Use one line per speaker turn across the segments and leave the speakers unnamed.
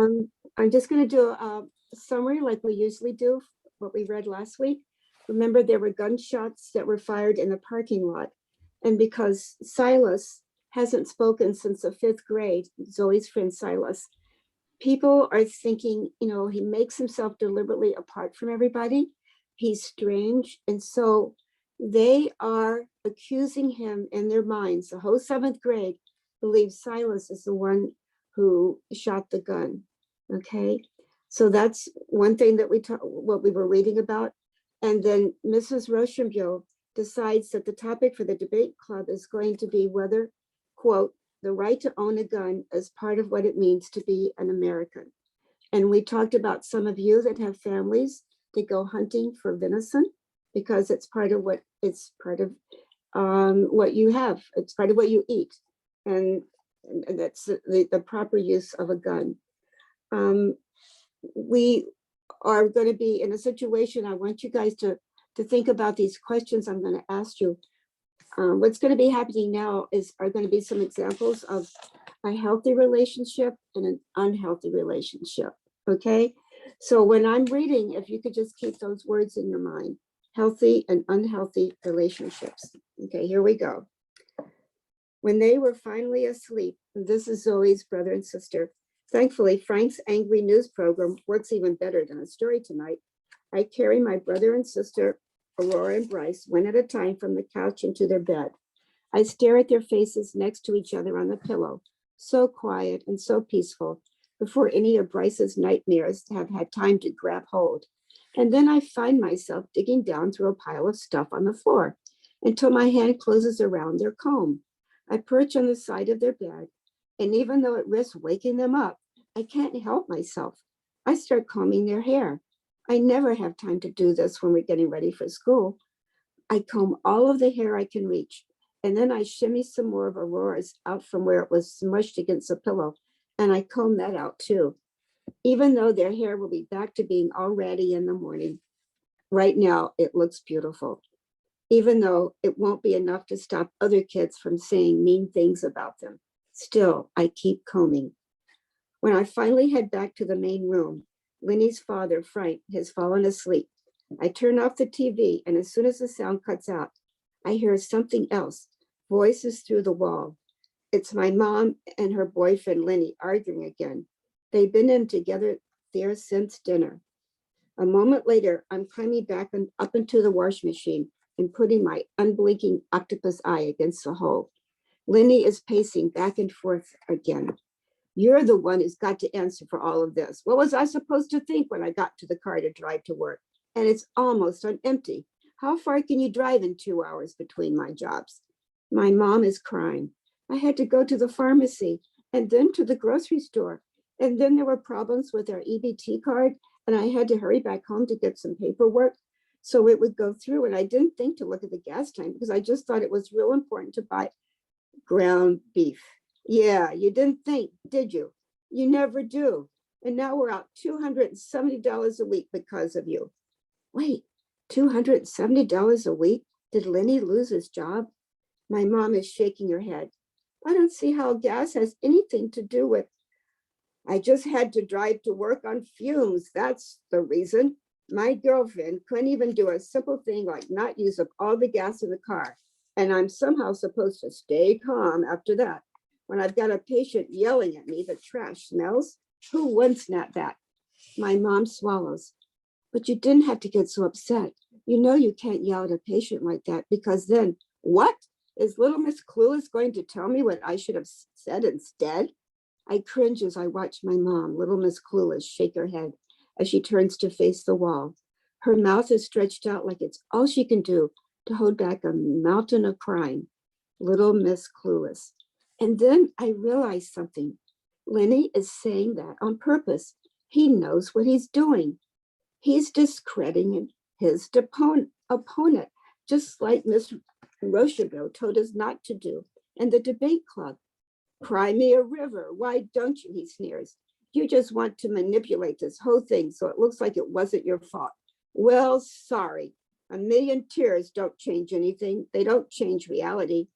I'm just going to do a summary like we usually do, what we read last week. Remember, there were gunshots that were fired in the parking lot. And because Silas hasn't spoken since the fifth grade, Zoe's friend Silas, people are thinking, he makes himself deliberately apart from everybody. He's strange. And so they are accusing him in their minds. The whole seventh grade believes Silas is the one who shot the gun. Okay. So that's one thing that what we were reading about. And then Mrs. Rochambeau decides that the topic for the debate club is going to be whether, quote, the right to own a gun is part of what it means to be an American. And we talked about some of you that have families that go hunting for venison because it's part of what what you have. It's part of what you eat. And that's the proper use of a gun. We are going to be in a situation. I want you guys to think about these questions I'm going to ask you. What's going to be happening now are going to be some examples of a healthy relationship and an unhealthy relationship. Okay. So when I'm reading, if you could just keep those words in your mind, healthy and unhealthy relationships. Okay, here we go. When they were finally asleep, and this is Zoe's brother and sister. Thankfully, Frank's angry news program works even better than a story tonight. I carry my brother and sister, Aurora and Bryce, one at a time from the couch into their bed. I stare at their faces next to each other on the pillow, so quiet and so peaceful, before any of Bryce's nightmares have had time to grab hold. And then I find myself digging down through a pile of stuff on the floor until my hand closes around their comb. I perch on the side of their bed, and even though it risks waking them up, I can't help myself. I start combing their hair. I never have time to do this when we're getting ready for school. I comb all of the hair I can reach, and then I shimmy some more of Aurora's out from where it was smushed against the pillow, and I comb that out too. Even though their hair will be back to being all ratty in the morning, right now it looks beautiful. Even though it won't be enough to stop other kids from saying mean things about them. Still, I keep combing. When I finally head back to the main room, Lenny's father, Frank, has fallen asleep. I turn off the TV, and as soon as the sound cuts out, I hear something else, voices through the wall. It's my mom and her boyfriend, Lenny, arguing again. They've been in together there since dinner. A moment later, I'm climbing back up into the wash machine and putting my unblinking octopus eye against the hole. Lenny is pacing back and forth again. You're the one who's got to answer for all of this. What was I supposed to think when I got to the car to drive to work? And it's almost on empty. How far can you drive in 2 hours between my jobs? My mom is crying. I had to go to the pharmacy and then to the grocery store. And then there were problems with our EBT card, and I had to hurry back home to get some paperwork so it would go through. And I didn't think to look at the gas tank because I just thought it was real important to buy ground beef. Yeah, you didn't think, did you? You never do. And now we're out $270 a week because of you. Wait, $270 a week? Did Lenny lose his job? My mom is shaking her head. I don't see how gas has anything to do with. I just had to drive to work on fumes. That's the reason. My girlfriend couldn't even do a simple thing like not use up all the gas in the car. And I'm somehow supposed to stay calm after that. When I've got a patient yelling at me, the trash smells. Who wants that? My mom swallows. But you didn't have to get so upset. You know you can't yell at a patient like that because then, what? Is little Miss Clueless going to tell me what I should have said instead? I cringe as I watch my mom, little Miss Clueless, shake her head as she turns to face the wall. Her mouth is stretched out like it's all she can do to hold back a mountain of crying. Little Miss Clueless. And then I realized something. Lenny is saying that on purpose. He knows what he's doing. He's discrediting his opponent, just like Miss Rochambeau told us not to do in the debate club. Cry me a river. Why don't you? He sneers. You just want to manipulate this whole thing so it looks like it wasn't your fault. Well, sorry. A million tears don't change anything. They don't change reality.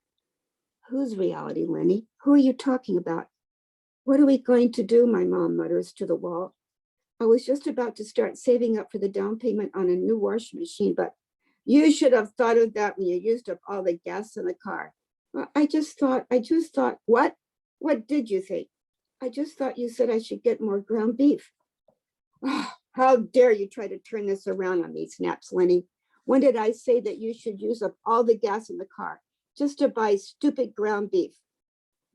Whose reality, Lenny? Who are you talking about? What are we going to do? My mom mutters to the wall. I was just about to start saving up for the down payment on a new washing machine, but you should have thought of that when you used up all the gas in the car. Well, I just thought, what? What did you think? I just thought you said I should get more ground beef. Oh, how dare you try to turn this around on me, snaps Lenny. When did I say that you should use up all the gas in the car just to buy stupid ground beef?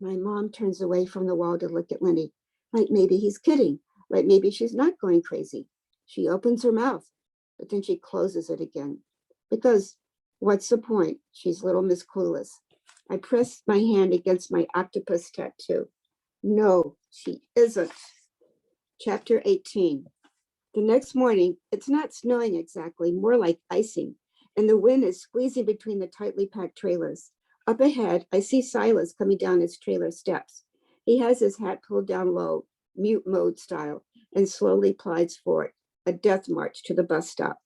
My mom turns away from the wall to look at Lenny, like maybe he's kidding, like maybe she's not going crazy. She opens her mouth, but then she closes it again. Because what's the point? She's little Miss Clueless. I press my hand against my octopus tattoo. No, she isn't. Chapter 18. The next morning, it's not snowing exactly, more like icing, and the wind is squeezing between the tightly packed trailers. Up ahead, I see Silas coming down his trailer steps. He has his hat pulled down low, mute mode style, and slowly plies forward, a death march to the bus stop.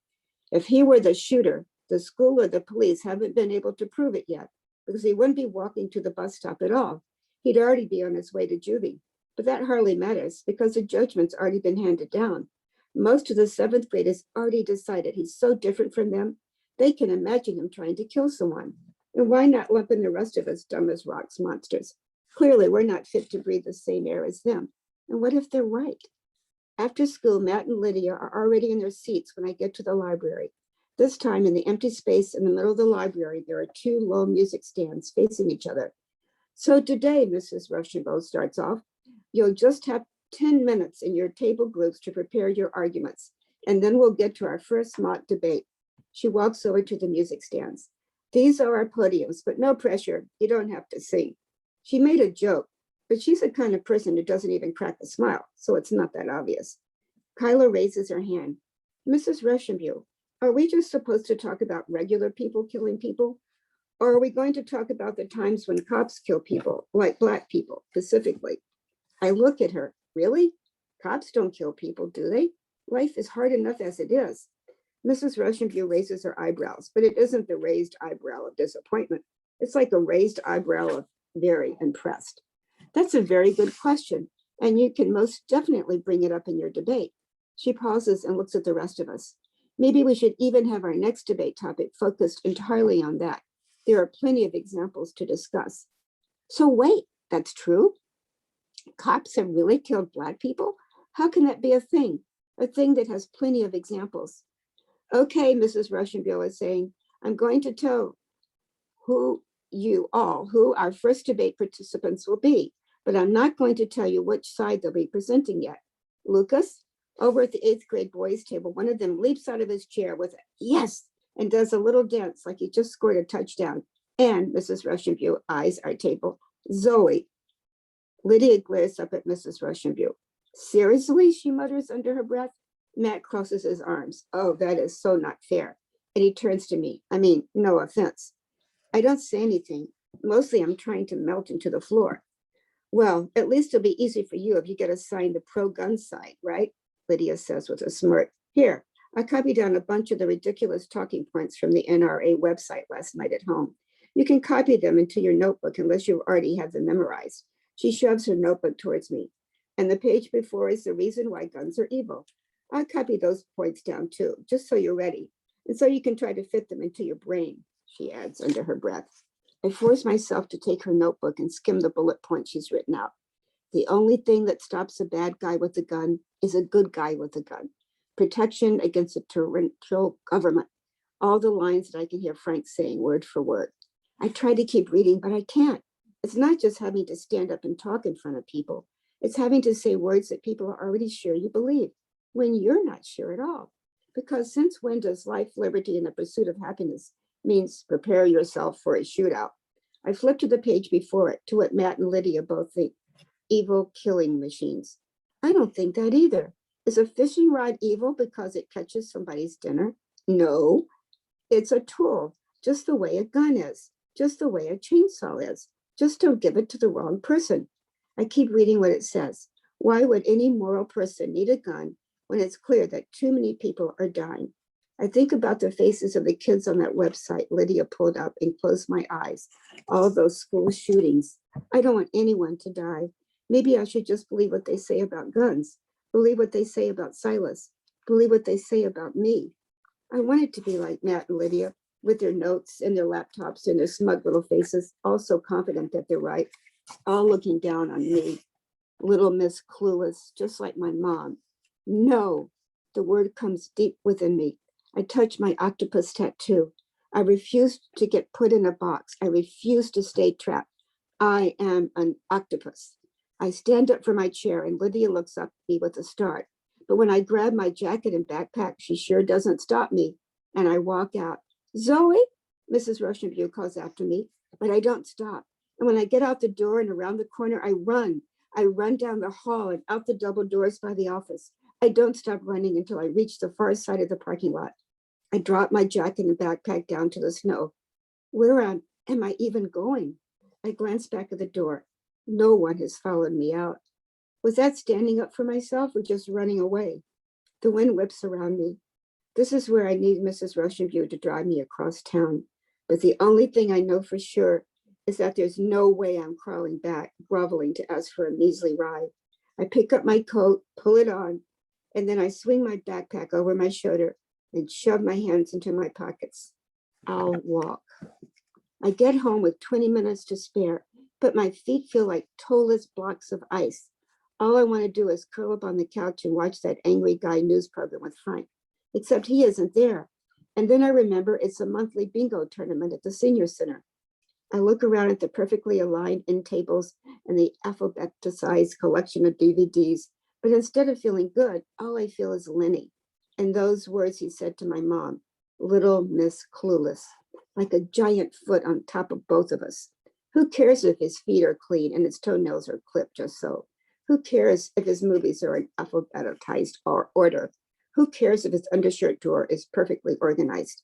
If he were the shooter, the school or the police haven't been able to prove it yet, because he wouldn't be walking to the bus stop at all. He'd already be on his way to juvie. But that hardly matters, because the judgment's already been handed down. Most of the seventh graders already decided he's so different from them, they can imagine him trying to kill someone. And why not lump in the rest of us dumb as rocks monsters? Clearly, we're not fit to breathe the same air as them. And what if they're right? After school, Matt and Lydia are already in their seats when I get to the library. This time, in the empty space in the middle of the library, there are two low music stands facing each other. So today, Mrs. Rushenbo starts off, you'll just have 10 minutes in your table groups to prepare your arguments, and then we'll get to our first mock debate. She walks over to the music stands. These are our podiums, but no pressure. You don't have to sing. She made a joke, but she's the kind of person who doesn't even crack a smile, so it's not that obvious. Kyla raises her hand. Mrs. Rushenbo, are we just supposed to talk about regular people killing people? Or are we going to talk about the times when cops kill people, like Black people, specifically? I look at her. Really? Cops don't kill people, do they? Life is hard enough as it is. Mrs. Rushenbo raises her eyebrows, but it isn't the raised eyebrow of disappointment. It's like a raised eyebrow of very impressed. That's a very good question, and you can most definitely bring it up in your debate. She pauses and looks at the rest of us. Maybe we should even have our next debate topic focused entirely on that. There are plenty of examples to discuss. So wait, that's true? Cops have really killed Black people? How can that be a thing that has plenty of examples? Okay, Mrs. Rushenbo is saying, I'm going to tell who our first debate participants will be, but I'm not going to tell you which side they'll be presenting yet. Lucas, over at the 8th grade boys' table, one of them leaps out of his chair with a yes and does a little dance like he just scored a touchdown. And Mrs. Rushenbo eyes our table. Zoe. Lydia glares up at Mrs. Rushenbo. Seriously, she mutters under her breath. Matt crosses his arms. Oh, that is so not fair. And he turns to me. I mean, no offense. I don't say anything. Mostly I'm trying to melt into the floor. Well, at least it'll be easy for you if you get assigned the pro-gun side, right? Lydia says with a smirk. Here, I copied down a bunch of the ridiculous talking points from the NRA website last night at home. You can copy them into your notebook unless you already have them memorized. She shoves her notebook towards me. And the page before is the reason why guns are evil. I'll copy those points down too, just so you're ready. And so you can try to fit them into your brain, she adds under her breath. I force myself to take her notebook and skim the bullet points she's written out. The only thing that stops a bad guy with a gun is a good guy with a gun. Protection against a tyrannical government. All the lines that I can hear Frank saying word for word. I try to keep reading, but I can't. It's not just having to stand up and talk in front of people. It's having to say words that people are already sure you believe when you're not sure at all. Because since when does life, liberty, and the pursuit of happiness means prepare yourself for a shootout? I flip to the page before it, to what Matt and Lydia both think, evil killing machines. I don't think that either. Is a fishing rod evil because it catches somebody's dinner? No, it's a tool, just the way a gun is, just the way a chainsaw is. Just don't give it to the wrong person. I keep reading what it says. Why would any moral person need a gun when it's clear that too many people are dying? I think about the faces of the kids on that website Lydia pulled up and closed my eyes. All those school shootings. I don't want anyone to die. Maybe I should just believe what they say about guns, believe what they say about Silas, believe what they say about me. I wanted to be like Matt and Lydia, with their notes and their laptops and their smug little faces, all so confident that they're right, all looking down on me, little Miss Clueless, just like my mom. No, the word comes deep within me. I touch my octopus tattoo. I refuse to get put in a box. I refuse to stay trapped. I am an octopus. I stand up from my chair and Lydia looks up at me with a start. But when I grab my jacket and backpack, she sure doesn't stop me. And I walk out. Zoe, Mrs. Rushview calls after me, but I don't stop. And when I get out the door and around the corner, I run. I run down the hall and out the double doors by the office. I don't stop running until I reach the far side of the parking lot. I drop my jacket and backpack down to the snow. Where am I even going? I glance back at the door. No one has followed me out. Was that standing up for myself or just running away? The wind whips around me. This is where I need Mrs. Rushview to drive me across town. But the only thing I know for sure is that there's no way I'm crawling back, groveling to ask for a measly ride. I pick up my coat, pull it on, and then I swing my backpack over my shoulder and shove my hands into my pockets. I'll walk. I get home with 20 minutes to spare, but my feet feel like toeless blocks of ice. All I want to do is curl up on the couch and watch that Angry Guy news program with Frank, except he isn't there. And then I remember it's a monthly bingo tournament at the senior center. I look around at the perfectly aligned end tables and the alphabetized collection of DVDs, but instead of feeling good, all I feel is Lenny and those words he said to my mom, little Miss Clueless, like a giant foot on top of both of us. Who cares if his feet are clean and his toenails are clipped just so? Who cares if his movies are in alphabetized order? Who cares if his undershirt drawer is perfectly organized?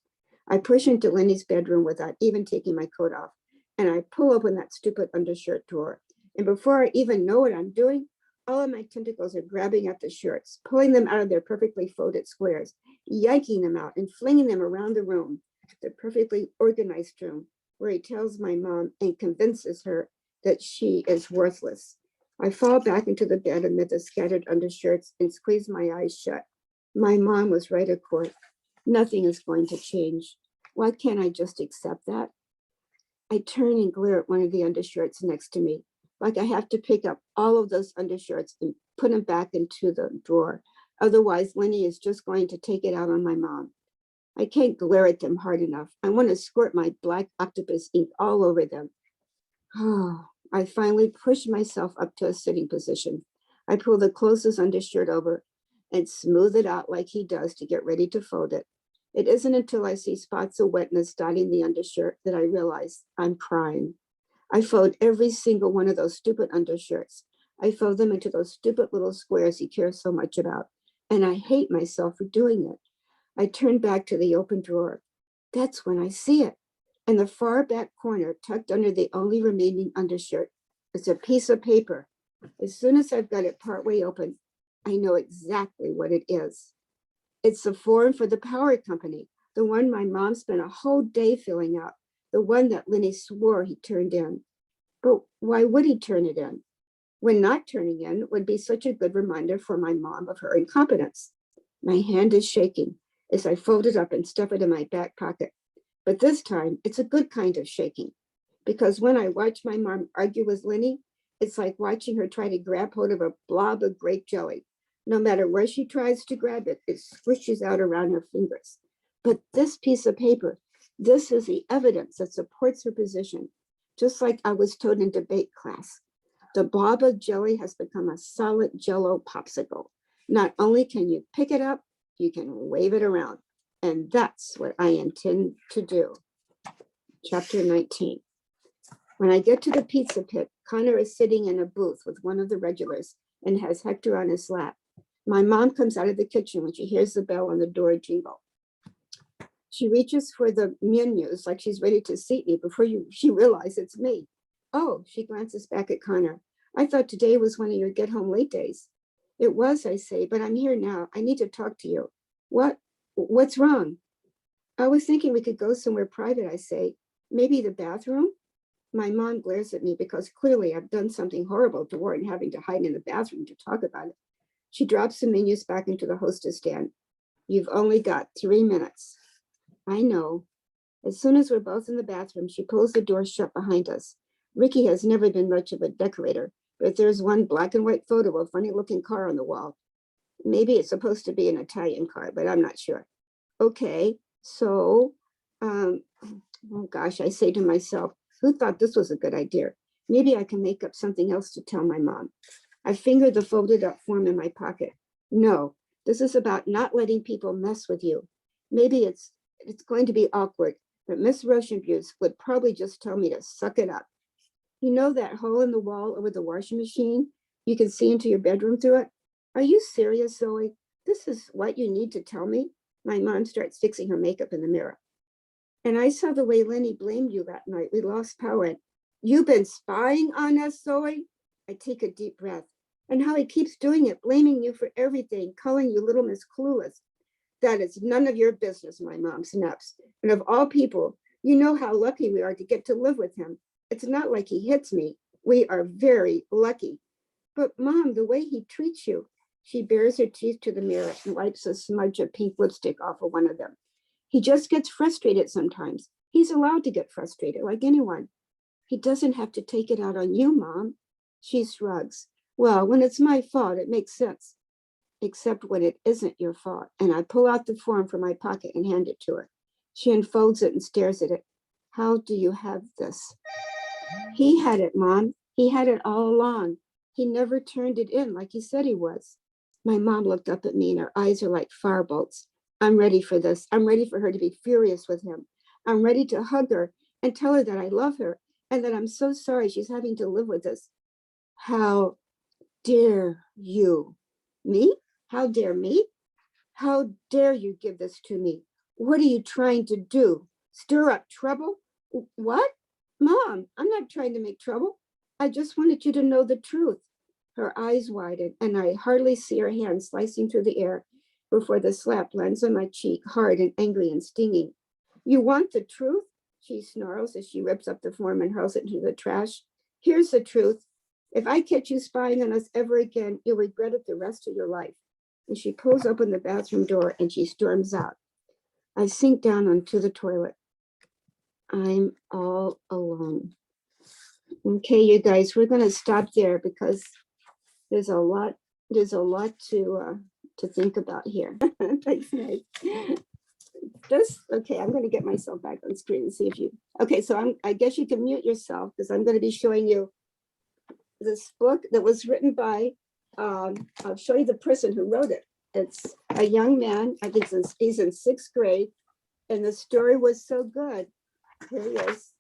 I push into Lenny's bedroom without even taking my coat off, and I pull open that stupid undershirt drawer. And before I even know what I'm doing, all of my tentacles are grabbing at the shirts, pulling them out of their perfectly folded squares, yanking them out and flinging them around the room, the perfectly organized room, where he tells my mom and convinces her that she is worthless. I fall back into the bed amid the scattered undershirts and squeeze my eyes shut. My mom was right, of course. Nothing is going to change. Why can't I just accept that? I turn and glare at one of the undershirts next to me, like I have to pick up all of those undershirts and put them back into the drawer. Otherwise, Lenny is just going to take it out on my mom. I can't glare at them hard enough. I want to squirt my black octopus ink all over them. Oh, I finally push myself up to a sitting position. I pull the closest undershirt over and smooth it out like he does to get ready to fold it. It isn't until I see spots of wetness dotting the undershirt that I realize I'm crying. I fold every single one of those stupid undershirts. I fold them into those stupid little squares he cares so much about. And I hate myself for doing it. I turn back to the open drawer. That's when I see it. In the far back corner, tucked under the only remaining undershirt, is a piece of paper. As soon as I've got it partway open, I know exactly what it is. It's the form for the power company, the one my mom spent a whole day filling out, the one that Lenny swore he turned in. But why would he turn it in? When not turning in would be such a good reminder for my mom of her incompetence. My hand is shaking as I fold it up and stuff it in my back pocket. But this time, it's a good kind of shaking, because when I watch my mom argue with Lenny, it's like watching her try to grab hold of a blob of grape jelly. No matter where she tries to grab it, it squishes out around her fingers. But this piece of paper, this is the evidence that supports her position, just like I was told in debate class. The blob of jelly has become a solid Jell-O popsicle. Not only can you pick it up, you can wave it around. And that's what I intend to do. Chapter 19. When I get to the pizza pit, Connor is sitting in a booth with one of the regulars and has Hector on his lap. My mom comes out of the kitchen when she hears the bell on the door jingle. She reaches for the menus like she's ready to seat me before she realizes it's me. Oh, she glances back at Connor. I thought today was one of your get home late days. It was, I say, but I'm here now. I need to talk to you. What's wrong? I was thinking we could go somewhere private, I say. Maybe the bathroom? My mom glares at me because clearly I've done something horrible to warrant having to hide in the bathroom to talk about it. She drops the menus back into the hostess stand. You've only got 3 minutes. I know. As soon as we're both in the bathroom, she pulls the door shut behind us. Ricky has never been much of a decorator, but there's one black and white photo of a funny looking car on the wall. Maybe it's supposed to be an Italian car, but I'm not sure. Okay, so, oh gosh, I say to myself, who thought this was a good idea? Maybe I can make up something else to tell my mom. I finger the folded up form in my pocket. No, this is about not letting people mess with you. Maybe it's going to be awkward, but Miss Rochenbuse would probably just tell me to suck it up. You know that hole in the wall over the washing machine? You can see into your bedroom through it? Are you serious, Zoe? This is what you need to tell me? My mom starts fixing her makeup in the mirror. And I saw the way Lenny blamed you that night. We lost power. You've been spying on us, Zoe? I take a deep breath. And how he keeps doing it, blaming you for everything, calling you little Miss Clueless. That is none of your business, my mom snaps. And of all people, you know how lucky we are to get to live with him. It's not like he hits me. We are very lucky. But Mom, the way he treats you. She bares her teeth to the mirror and wipes a smudge of pink lipstick off of one of them. He just gets frustrated sometimes. He's allowed to get frustrated like anyone. He doesn't have to take it out on you, Mom. She shrugs. Well, when it's my fault, it makes sense. Except when it isn't your fault. And I pull out the form from my pocket and hand it to her. She unfolds it and stares at it. How do you have this? He had it, Mom. He had it all along. He never turned it in like he said he was. My mom looked up at me and her eyes are like firebolts. I'm ready for this. I'm ready for her to be furious with him. I'm ready to hug her and tell her that I love her and that I'm so sorry she's having to live with this. How dare you? Me? How dare me? How dare you give this to me? What are you trying to do? Stir up trouble? What? Mom, I'm not trying to make trouble. I just wanted you to know the truth. Her eyes widen, and I hardly see her hand slicing through the air before the slap lands on my cheek, hard and angry and stinging. You want the truth? She snarls as she rips up the form and hurls it into the trash. Here's the truth. If I catch you spying on us ever again, you'll regret it the rest of your life. And she pulls open the bathroom door and she storms out. I sink down onto the toilet. I'm all alone. Okay, you guys, we're going to stop there because there's a lot to think about here. Thanks, Meg. Okay, I'm going to get myself back on screen and see if you, okay, so I guess you can mute yourself because I'm going to be showing you this book that was written by, I'll show you the person who wrote it. It's a young man, I think he's in 6th grade, and the story was so good. Here he is.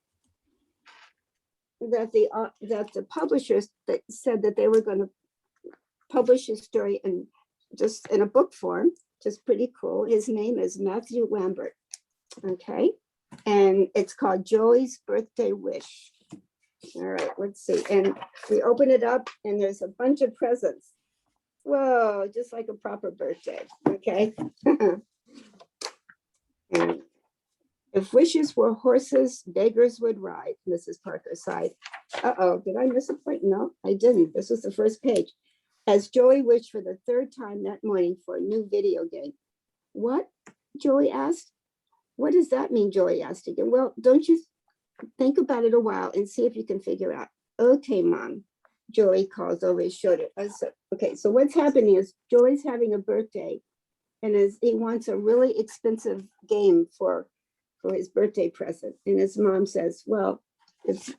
That the publishers said that they were going to publish his story in just in a book form, just pretty cool. His name is Matthew Lambert. Okay, and it's called Joey's Birthday Wish. All right, let's see. And we open it up, and there's a bunch of presents. Whoa, just like a proper birthday. Okay. And if wishes were horses, beggars would ride. Mrs. Parker sighed. Uh-oh, did I miss a point? No, I didn't. This was the first page. As Joey wished for the 3rd time that morning for a new video game. What? Joey asked. What does that mean? Joey asked again. Well, don't you think about it a while and see if you can figure out. Okay, Mom. Joey calls over his shoulder. Okay, so what's happening is Joey's having a birthday and he wants a really expensive game for his birthday present. And his mom says, well, if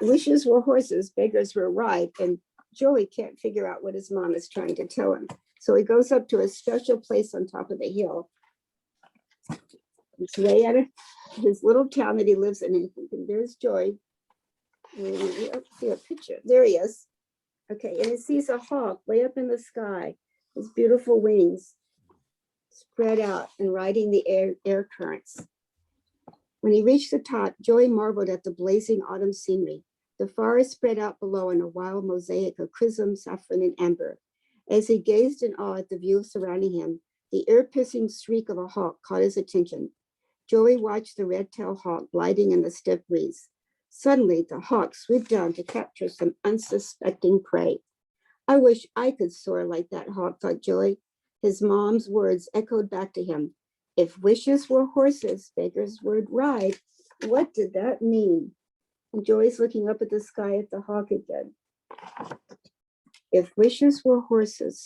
wishes were horses, beggars were ride. And Joey can't figure out what his mom is trying to tell him. So he goes up to a special place on top of the hill. It's way out of his little town that he lives in. And there's Joey. And see a picture. There he is. Okay, and he sees a hawk way up in the sky. His beautiful wings spread out and riding the air currents. When he reached the top, Joey marveled at the blazing autumn scenery. The forest spread out below in a wild mosaic of crimson, saffron, and amber. As he gazed in awe at the view surrounding him, the ear-piercing shriek of a hawk caught his attention. Joey watched the red-tailed hawk gliding in the stiff breeze. Suddenly, the hawk swooped down to capture some unsuspecting prey. I wish I could soar like that hawk, thought Joey. His mom's words echoed back to him. If wishes were horses, beggars would ride. What did that mean? And Joey's looking up at the sky at the hawk again. If wishes were horses,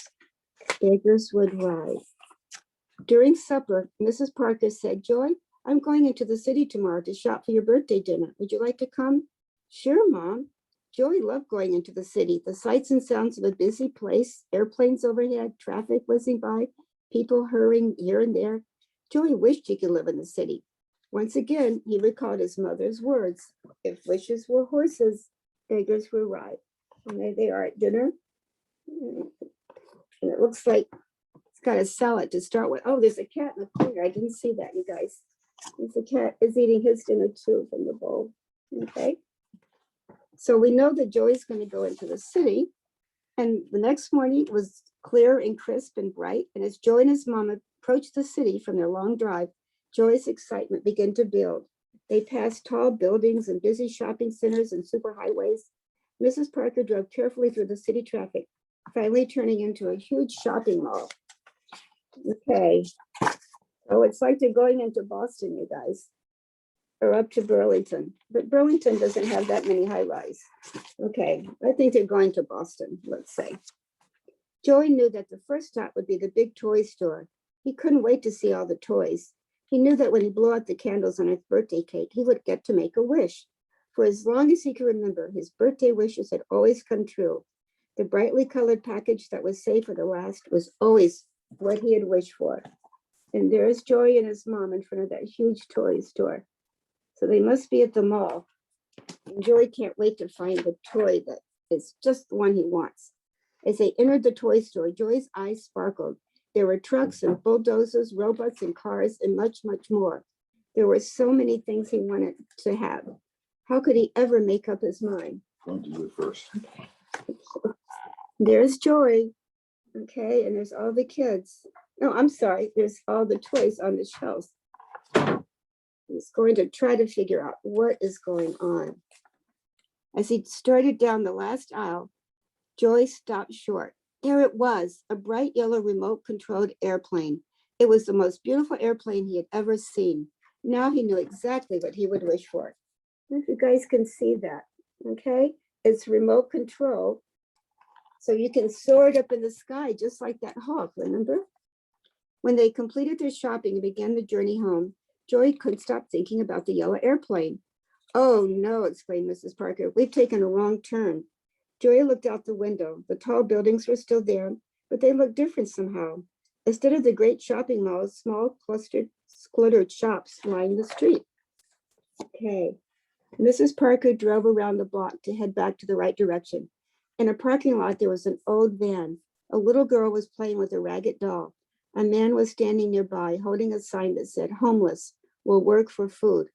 beggars would ride. During supper, Mrs. Parker said, Joy, I'm going into the city tomorrow to shop for your birthday dinner. Would you like to come? Sure, Mom. Joy loved going into the city. The sights and sounds of a busy place, airplanes overhead, traffic whizzing by, people hurrying here and there. Joy wished he could live in the city. Once again, he recalled his mother's words. If wishes were horses, beggars would ride. And there they are at dinner. And it looks like it's got a salad to start with. Oh, there's a cat in the corner. I didn't see that, you guys. The cat is eating his dinner too from the bowl. Okay. So we know that Joey's going to go into the city. And the next morning was clear and crisp and bright. And as Joey and his mom approached the city from their long drive, Joey's excitement began to build. They passed tall buildings and busy shopping centers and superhighways. Mrs. Parker drove carefully through the city traffic, finally turning into a huge shopping mall. Okay. Oh, it's like they're going into Boston, you guys, or up to Burlington. But Burlington doesn't have that many high-rise. Okay, I think they're going to Boston, let's say. Joey knew that the first stop would be the big toy store. He couldn't wait to see all the toys. He knew that when he blew out the candles on his birthday cake, he would get to make a wish. For as long as he could remember, his birthday wishes had always come true. The brightly colored package that was saved for the last was always what he had wished for. And there's Joey and his mom in front of that huge toy store. So they must be at the mall. And Joey can't wait to find the toy that is just the one he wants. As they entered the toy store, Joey's eyes sparkled. There were trucks and bulldozers, robots and cars, and much, much more. There were so many things he wanted to have. How could he ever make up his mind?
I'll do it first.
There's Joey. Okay, and there's all the kids. No, I'm sorry. There's all the toys on the shelves. He's going to try to figure out what is going on. As he started down the last aisle, Joy stopped short. There it was, a bright yellow remote-controlled airplane. It was the most beautiful airplane he had ever seen. Now he knew exactly what he would wish for. If you guys can see that, okay? It's remote control, so you can soar it up in the sky just like that hawk, remember? When they completed their shopping and began the journey home, Joy couldn't stop thinking about the yellow airplane. Oh no, exclaimed Mrs. Parker, we've taken a wrong turn. Joy looked out the window. The tall buildings were still there, but they looked different somehow. Instead of the great shopping malls, small cluttered shops lined the street. Okay. Mrs. Parker drove around the block to head back to the right direction. In a parking lot, there was an old van. A little girl was playing with a ragged doll. A man was standing nearby, holding a sign that said, homeless, will work for food.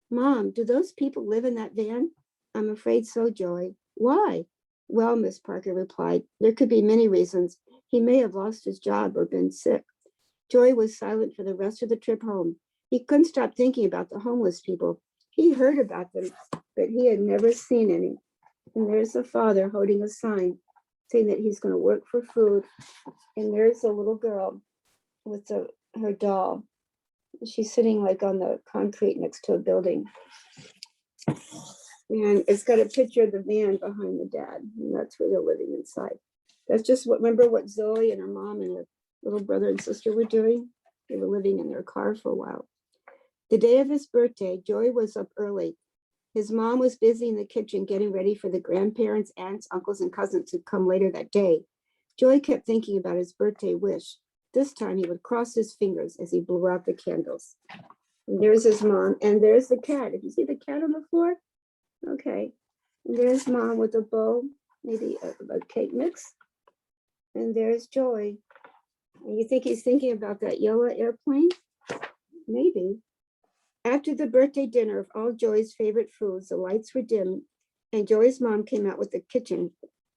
Mom, do those people live in that van? I'm afraid so, Joey. Why? Well, Miss Parker replied, there could be many reasons. He may have lost his job or been sick. Joey was silent for the rest of the trip home. He couldn't stop thinking about the homeless people. He heard about them, but he had never seen any. And there's the father holding a sign saying that he's going to work for food. And there's a little girl with her doll. She's sitting like on the concrete next to a building. And it's got a picture of the van behind the dad. And that's where they're living inside. That's just remember what Zoe and her mom and her little brother and sister were doing? They were living in their car for a while. The day of his birthday, Joey was up early. His mom was busy in the kitchen getting ready for the grandparents, aunts, uncles, and cousins who'd come later that day. Joey kept thinking about his birthday wish. This time he would cross his fingers as he blew out the candles. And there's his mom, and there's the cat. Did you see the cat on the floor? Okay. And there's mom with a bowl, maybe a cake mix. And there's Joey. And you think he's thinking about that yellow airplane? Maybe. After the birthday dinner of all Joey's favorite foods, the lights were dim, and Joey's mom came out of the kitchen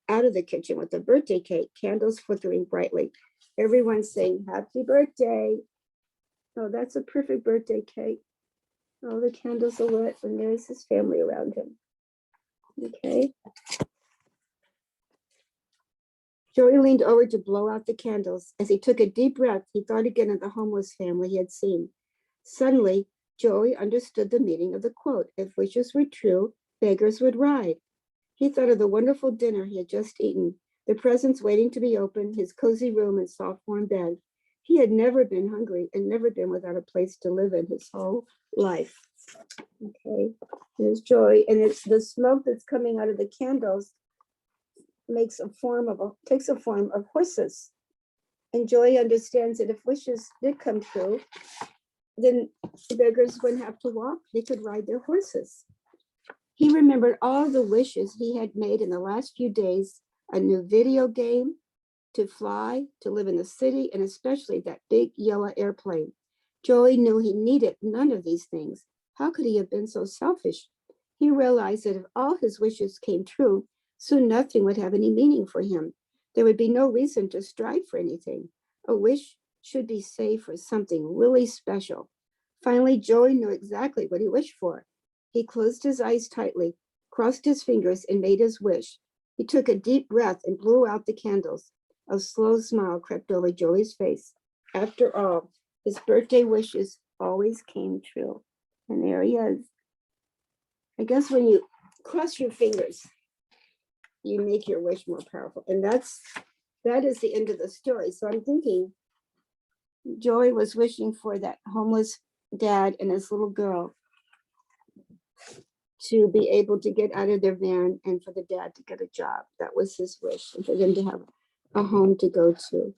with the birthday cake, candles flickering brightly. Everyone saying, happy birthday. Oh, that's a perfect birthday cake. All the candles are lit and there's his family around him. Okay. Joey leaned over to blow out the candles. As he took a deep breath, he thought again of the homeless family he had seen. Suddenly, Joey understood the meaning of the quote, "If wishes were true, beggars would ride." He thought of the wonderful dinner he had just eaten, the presents waiting to be opened, his cozy room and soft warm bed. He had never been hungry and never been without a place to live in his whole life. Okay, there's Joey, and it's the smoke that's coming out of the candles takes a form of horses. And Joey understands that if wishes did come true, then the beggars wouldn't have to walk, they could ride their horses. He remembered all the wishes he had made in the last few days, a new video game, to fly, to live in the city, and especially that big yellow airplane. Joey knew he needed none of these things. How could he have been so selfish? He realized that if all his wishes came true, soon nothing would have any meaning for him. There would be no reason to strive for anything. A wish should be saved for something really special. Finally, Joey knew exactly what he wished for. He closed his eyes tightly, crossed his fingers, and made his wish. He took a deep breath and blew out the candles. A slow smile crept over Joey's face. After all, his birthday wishes always came true. And there he is. I guess when you cross your fingers, you make your wish more powerful. And that is the end of the story. So I'm thinking Joey was wishing for that homeless dad and his little girl to be able to get out of their van and for the dad to get a job. That was his wish, and for them to have a home to go to.